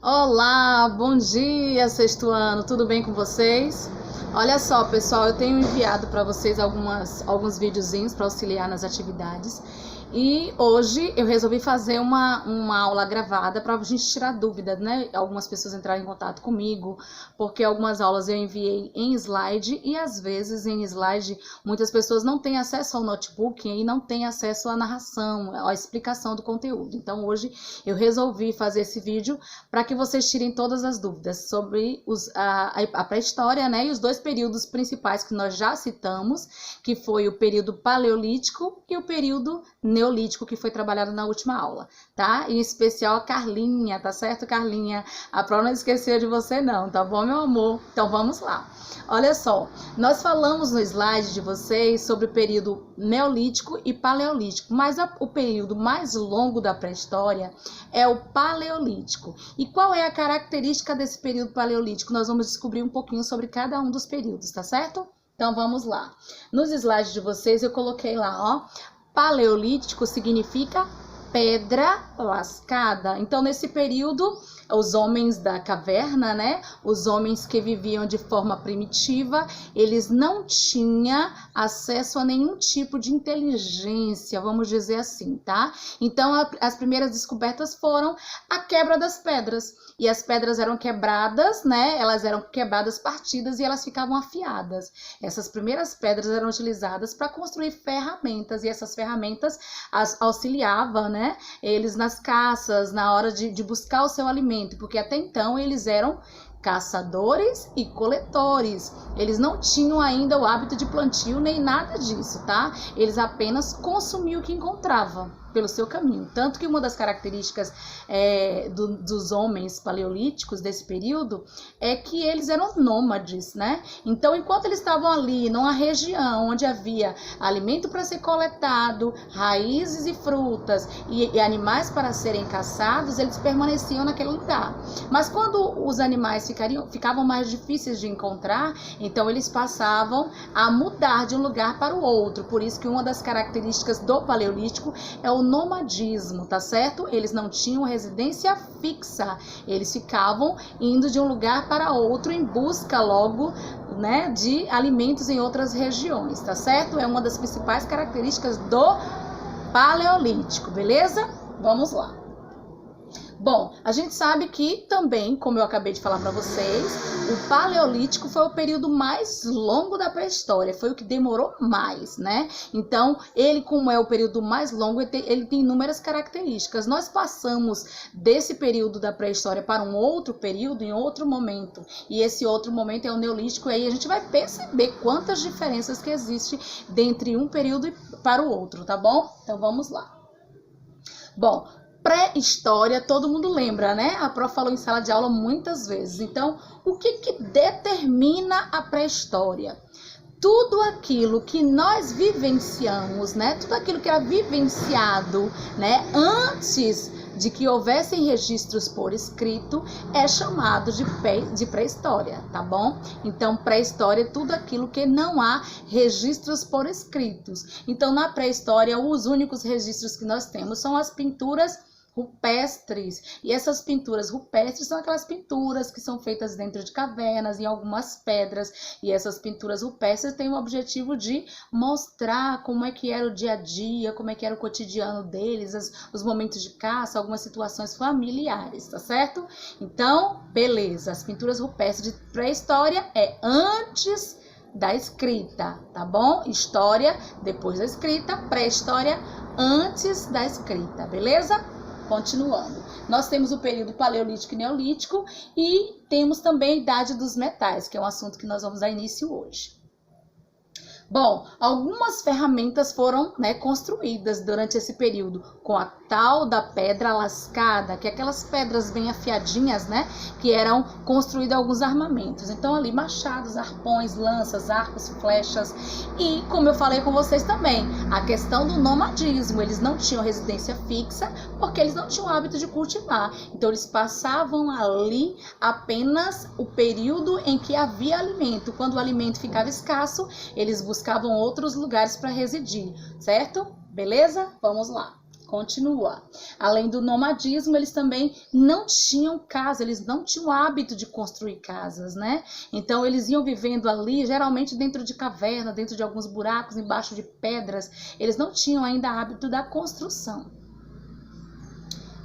Olá, bom dia, sexto ano, tudo bem com vocês? Olha só, pessoal, eu tenho enviado para vocês alguns videozinhos para auxiliar nas atividades. E hoje eu resolvi fazer uma aula gravada para a gente tirar dúvidas, né? Algumas pessoas entraram em contato comigo, porque algumas aulas eu enviei em slide e às vezes em slide muitas pessoas não têm acesso ao notebook e não têm acesso à narração, à explicação do conteúdo. Então hoje eu resolvi fazer esse vídeo para que vocês tirem todas as dúvidas sobre a pré-história, né? E os dois períodos principais que nós já citamos, que foi o período paleolítico e o período neolítico, que foi trabalhado na última aula, tá? Em especial a Carlinha, tá certo, Carlinha? A Pro não esqueceu de você não, tá bom, meu amor? Então vamos lá. Olha só, nós falamos no slide de vocês sobre o período neolítico e paleolítico, mas o período mais longo da pré-história é o paleolítico. E qual é a característica desse período paleolítico? Nós vamos descobrir um pouquinho sobre cada um dos períodos, tá certo? Então vamos lá. Nos slides de vocês eu coloquei lá, ó, paleolítico significa pedra lascada. Então, nesse período, os homens da caverna, né? Os homens que viviam de forma primitiva, eles não tinham acesso a nenhum tipo de inteligência, vamos dizer assim, tá? Então, as primeiras descobertas foram a quebra das pedras. E as pedras eram quebradas, né? Elas eram quebradas, partidas e elas ficavam afiadas. Essas primeiras pedras eram utilizadas para construir ferramentas e essas ferramentas auxiliavam, né? Eles nas caças, na hora de buscar o seu alimento, porque até então eles eram caçadores e coletores. Eles não tinham ainda o hábito de plantio nem nada disso, tá? Eles apenas consumiam o que encontravam pelo seu caminho. Tanto que uma das características dos homens paleolíticos desse período é que eles eram nômades, né? Então, enquanto eles estavam ali, numa região onde havia alimento para ser coletado, raízes e frutas e animais para serem caçados, eles permaneciam naquele lugar. Mas quando os animais ficavam mais difíceis de encontrar, então eles passavam a mudar de um lugar para o outro. Por isso que uma das características do paleolítico é o nomadismo, tá certo? Eles não tinham residência fixa, eles ficavam indo de um lugar para outro em busca logo, né, de alimentos em outras regiões, tá certo? É uma das principais características do paleolítico, beleza? Vamos lá. Bom, a gente sabe que também, como eu acabei de falar para vocês, o paleolítico foi o período mais longo da pré-história, foi o que demorou mais, né? Então, ele, como é o período mais longo, ele tem inúmeras características. Nós passamos desse período da pré-história para um outro período, em outro momento, e esse outro momento é o neolítico, e aí a gente vai perceber quantas diferenças que existem dentre um período para o outro, tá bom? Então, vamos lá. Bom, pré-história, todo mundo lembra, né? A Pro falou em sala de aula muitas vezes. Então, o que determina a pré-história? Tudo aquilo que nós vivenciamos, né? Tudo aquilo que era vivenciado, né? Antes de que houvessem registros por escrito, é chamado de pré-história, tá bom? Então, pré-história é tudo aquilo que não há registros por escritos. Então, na pré-história, os únicos registros que nós temos são as pinturas rupestres, e essas pinturas rupestres são aquelas pinturas que são feitas dentro de cavernas, em algumas pedras, e essas pinturas rupestres têm o objetivo de mostrar como é que era o dia a dia, como é que era o cotidiano deles, os momentos de caça, algumas situações familiares, tá certo? Então, beleza, as pinturas rupestres de pré-história é antes da escrita, tá bom? História depois da escrita, pré-história antes da escrita, beleza? Continuando, nós temos o período paleolítico e neolítico e temos também a idade dos metais, que é um assunto que nós vamos dar início hoje. Bom, algumas ferramentas foram, né, construídas durante esse período com a tal da pedra lascada, que é aquelas pedras bem afiadinhas, né, que eram construídos alguns armamentos. Então ali machados, arpões, lanças, arcos, flechas e, como eu falei com vocês também, a questão do nomadismo. Eles não tinham residência fixa porque eles não tinham o hábito de cultivar. Então eles passavam ali apenas o período em que havia alimento. Quando o alimento ficava escasso, eles buscavam outros lugares para residir, certo? Beleza? Vamos lá. Continua. Além do nomadismo, eles também não tinham casa, eles não tinham hábito de construir casas, né? Então, eles iam vivendo ali, geralmente dentro de caverna, dentro de alguns buracos, embaixo de pedras. Eles não tinham ainda hábito da construção.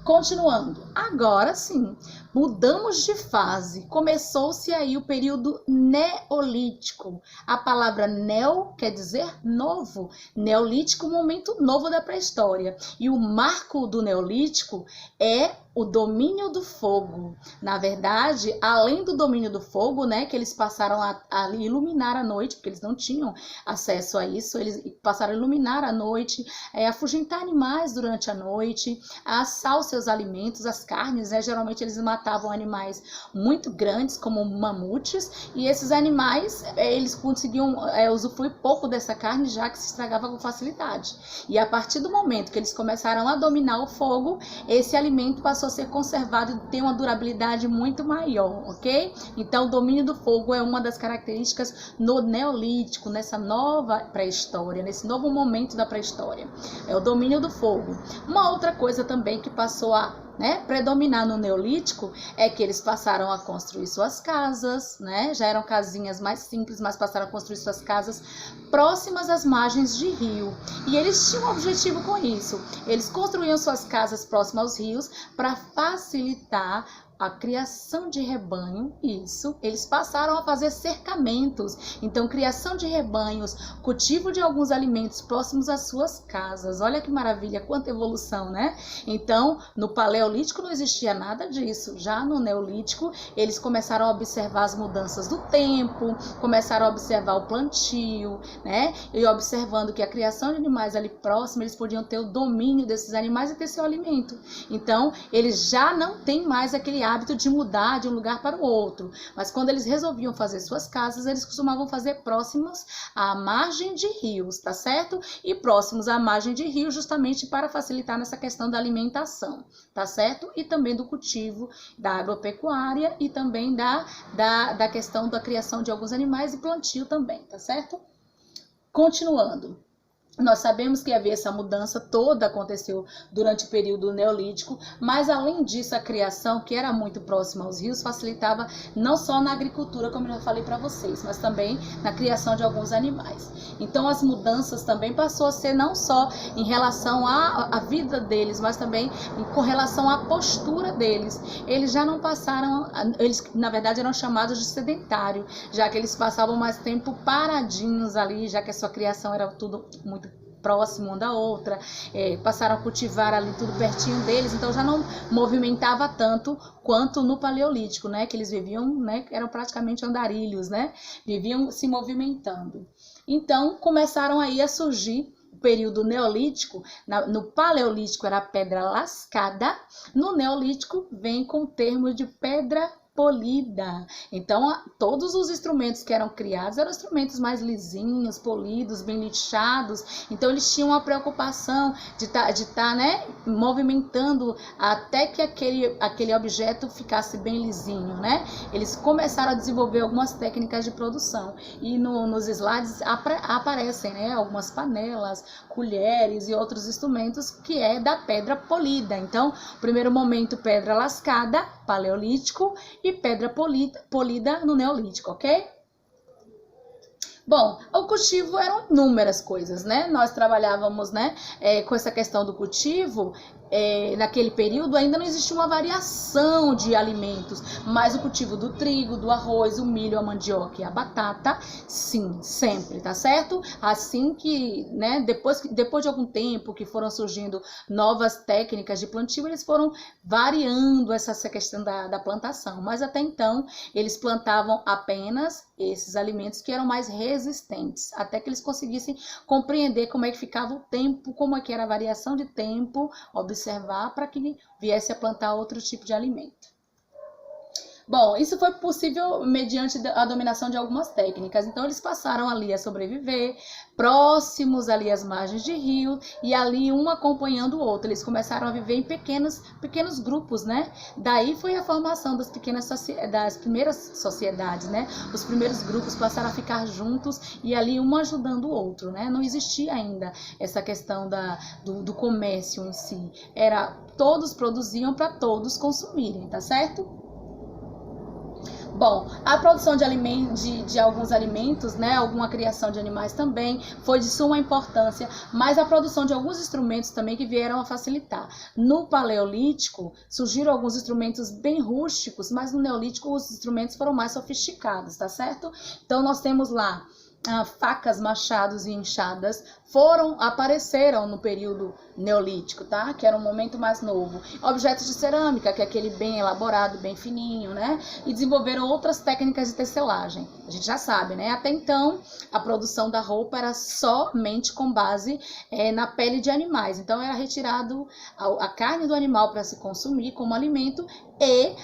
Continuando, agora sim, mudamos de fase, começou-se aí o período neolítico. A palavra neo quer dizer novo, neolítico, momento novo da pré-história. E o marco do neolítico é o domínio do fogo. Na verdade, além do domínio do fogo, né, que eles passaram a iluminar a noite, porque eles não tinham acesso a isso, eles passaram a iluminar a noite, afugentar animais durante a noite, a assar os seus alimentos, as carnes, né, geralmente eles matavam animais muito grandes, como mamutes, e esses animais, eles conseguiam usufruir pouco dessa carne, já que se estragava com facilidade. E a partir do momento que eles começaram a dominar o fogo, esse alimento passou a ser conservado e tem uma durabilidade muito maior, ok? Então, o domínio do fogo é uma das características no neolítico, nessa nova pré-história, nesse novo momento da pré-história. É o domínio do fogo. Uma outra coisa também que passou a predominar no neolítico é que eles passaram a construir suas casas, né? Já eram casinhas mais simples, mas passaram a construir suas casas próximas às margens de rio. E eles tinham um objetivo com isso. Eles construíam suas casas próximas aos rios para facilitar a criação de rebanho, isso, eles passaram a fazer cercamentos, então criação de rebanhos, cultivo de alguns alimentos próximos às suas casas. Olha que maravilha, quanta evolução, né? Então, no paleolítico não existia nada disso, já no neolítico eles começaram a observar as mudanças do tempo, começaram a observar o plantio, né? E observando que a criação de animais ali próximo, eles podiam ter o domínio desses animais e ter seu alimento. Então, eles já não têm mais aquele hábito de mudar de um lugar para o outro, mas quando eles resolviam fazer suas casas, eles costumavam fazer próximos à margem de rios, tá certo? E próximos à margem de rio justamente para facilitar nessa questão da alimentação, tá certo? E também do cultivo da agropecuária e também da questão da criação de alguns animais e plantio também, tá certo? Continuando. Nós sabemos que havia essa mudança toda, aconteceu durante o período neolítico, mas além disso a criação, que era muito próxima aos rios, facilitava não só na agricultura, como eu já falei para vocês, mas também na criação de alguns animais. Então as mudanças também passou a ser não só em relação à vida deles, mas também com relação à postura deles. Eles já não passaram, eles na verdade eram chamados de sedentário, já que eles passavam mais tempo paradinhos ali, já que a sua criação era tudo muito próximo uma da outra, passaram a cultivar ali tudo pertinho deles, então já não movimentava tanto quanto no paleolítico, né, que eles viviam, né, eram praticamente andarilhos, né, viviam se movimentando. Então começaram aí a surgir o período neolítico. No paleolítico era pedra lascada, no neolítico vem com o termo de pedra polida. Então, todos os instrumentos que eram criados eram instrumentos mais lisinhos, polidos, bem lixados. Então, eles tinham a preocupação de estar, né, movimentando até que aquele objeto ficasse bem lisinho, né? Eles começaram a desenvolver algumas técnicas de produção. E nos slides aparecem, né, algumas panelas, colheres e outros instrumentos que é da pedra polida. Então, primeiro momento, pedra lascada, paleolítico, e pedra polida no neolítico, ok? Bom, o cultivo eram inúmeras coisas, né? Nós trabalhávamos, né, com essa questão do cultivo. Naquele período ainda não existia uma variação de alimentos, mas o cultivo do trigo, do arroz, o milho, a mandioca e a batata, sim, sempre, tá certo? Assim que, né, depois de algum tempo que foram surgindo novas técnicas de plantio, eles foram variando essa questão da plantação, mas até então eles plantavam apenas esses alimentos que eram mais resistentes, até que eles conseguissem compreender como é que ficava o tempo, como é que era a variação de tempo, observar para que viesse a plantar outro tipo de alimento. Bom, isso foi possível mediante a dominação de algumas técnicas. Então, eles passaram ali a sobreviver, próximos ali às margens de rio, e ali um acompanhando o outro. Eles começaram a viver em pequenos grupos, né? Daí foi a formação das primeiras sociedades, né? Os primeiros grupos passaram a ficar juntos e ali um ajudando o outro, né? Não existia ainda essa questão do comércio em si. Todos produziam para todos consumirem, tá certo? Bom, a produção de alguns alimentos, né, alguma criação de animais também foi de suma importância, mas a produção de alguns instrumentos também que vieram a facilitar. No Paleolítico surgiram alguns instrumentos bem rústicos, mas no Neolítico os instrumentos foram mais sofisticados, tá certo? Então nós temos lá facas, machados e enxadas apareceram no período neolítico, tá? Que era um momento mais novo. Objetos de cerâmica, que é aquele bem elaborado, bem fininho, né? E desenvolveram outras técnicas de tecelagem. A gente já sabe, né? Até então, a produção da roupa era somente com base na pele de animais. Então, era retirado a carne do animal para se consumir como alimento e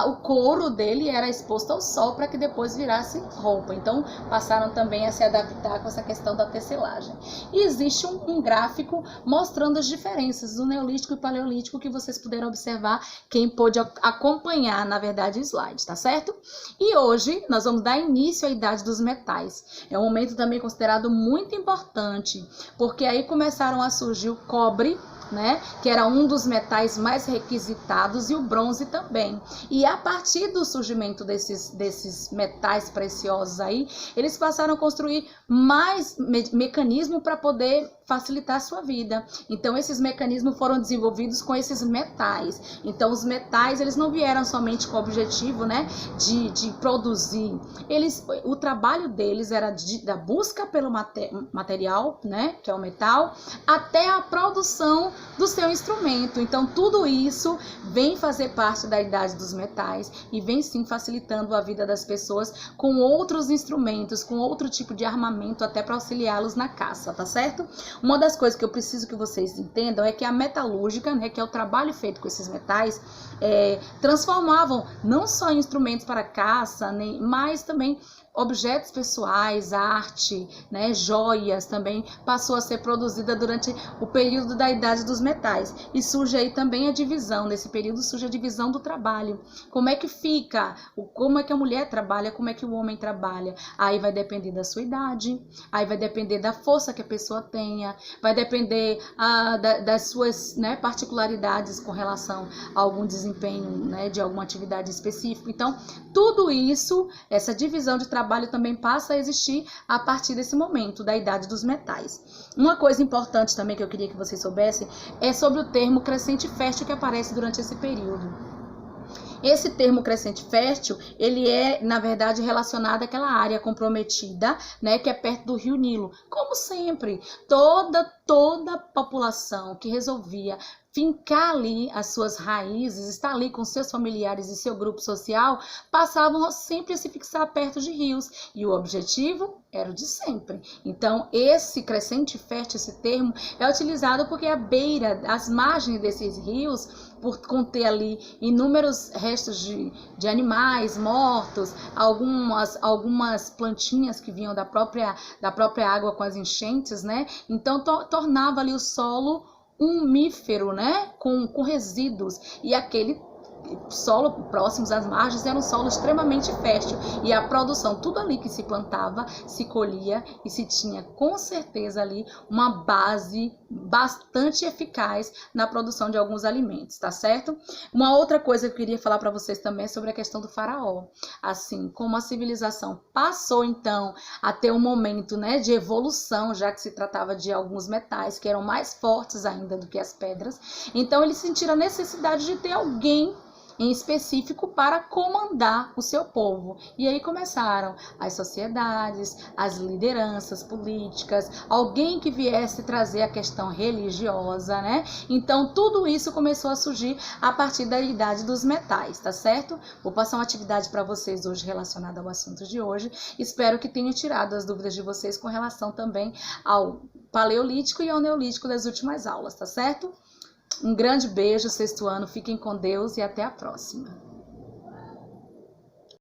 o couro dele era exposto ao sol para que depois virasse roupa. Então, passaram também a se adaptar com essa questão da tecelagem. E existe um gráfico mostrando as diferenças do Neolítico e Paleolítico que vocês puderam observar, quem pôde acompanhar, na verdade, o slide, tá certo? E hoje nós vamos dar início à Idade dos Metais. É um momento também considerado muito importante, porque aí começaram a surgir o cobre, né, que era um dos metais mais requisitados, e o bronze também. E a partir do surgimento desses metais preciosos aí, eles passaram a construir mais mecanismos para poder facilitar a sua vida. Então, esses mecanismos foram desenvolvidos com esses metais. Então, os metais, eles não vieram somente com o objetivo, né, de produzir. O trabalho deles era da busca pelo material, né, que é o metal, até a produção do seu instrumento. Então, tudo isso vem fazer parte da Idade dos Metais e vem sim facilitando a vida das pessoas com outros instrumentos, com outro tipo de armamento, até para auxiliá-los na caça, tá certo? Uma das coisas que eu preciso que vocês entendam é que a metalúrgica, né, que é o trabalho feito com esses metais, transformavam não só em instrumentos para caça, mas também objetos pessoais, arte, né, joias também passou a ser produzida durante o período da Idade dos Metais. E surge aí também a divisão, nesse período surge a divisão do trabalho. Como é que fica? Como é que a mulher trabalha? Como é que o homem trabalha? Aí vai depender da sua idade, aí vai depender da força que a pessoa tenha, vai depender das suas, né, particularidades com relação a algum desempenho, né, de alguma atividade específica. Então, tudo isso, essa divisão de trabalho também passa a existir a partir desse momento, da Idade dos Metais. Uma coisa importante também que eu queria que vocês soubessem é sobre o termo crescente fértil que aparece durante esse período. Esse termo crescente fértil, ele é, na verdade, relacionado àquela área comprometida, né, que é perto do Rio Nilo. Como sempre, toda a população que resolvia fincar ali as suas raízes, estar ali com seus familiares e seu grupo social, passavam sempre a se fixar perto de rios. E o objetivo era o de sempre. Então, esse crescente fértil, esse termo, é utilizado porque a beira, as margens desses rios, por conter ali inúmeros restos de animais mortos, algumas plantinhas que vinham da própria água com as enchentes, né? Então, tornava ali o solo umífero, né, com resíduos, e aquele solo próximos às margens era um solo extremamente fértil, e a produção, tudo ali que se plantava, se colhia, e se tinha com certeza ali uma base bastante eficaz na produção de alguns alimentos, tá certo? Uma outra coisa que eu queria falar para vocês também é sobre a questão do faraó. Assim, como a civilização passou então a ter um momento, né, de evolução, já que se tratava de alguns metais que eram mais fortes ainda do que as pedras, então eles sentiram a necessidade de ter alguém em específico para comandar o seu povo. E aí começaram as sociedades, as lideranças políticas, alguém que viesse trazer a questão religiosa, né? Então tudo isso começou a surgir a partir da Idade dos Metais, tá certo? Vou passar uma atividade para vocês hoje relacionada ao assunto de hoje. Espero que tenha tirado as dúvidas de vocês com relação também ao Paleolítico e ao Neolítico das últimas aulas, tá certo? Um grande beijo, sexto ano, fiquem com Deus e até a próxima.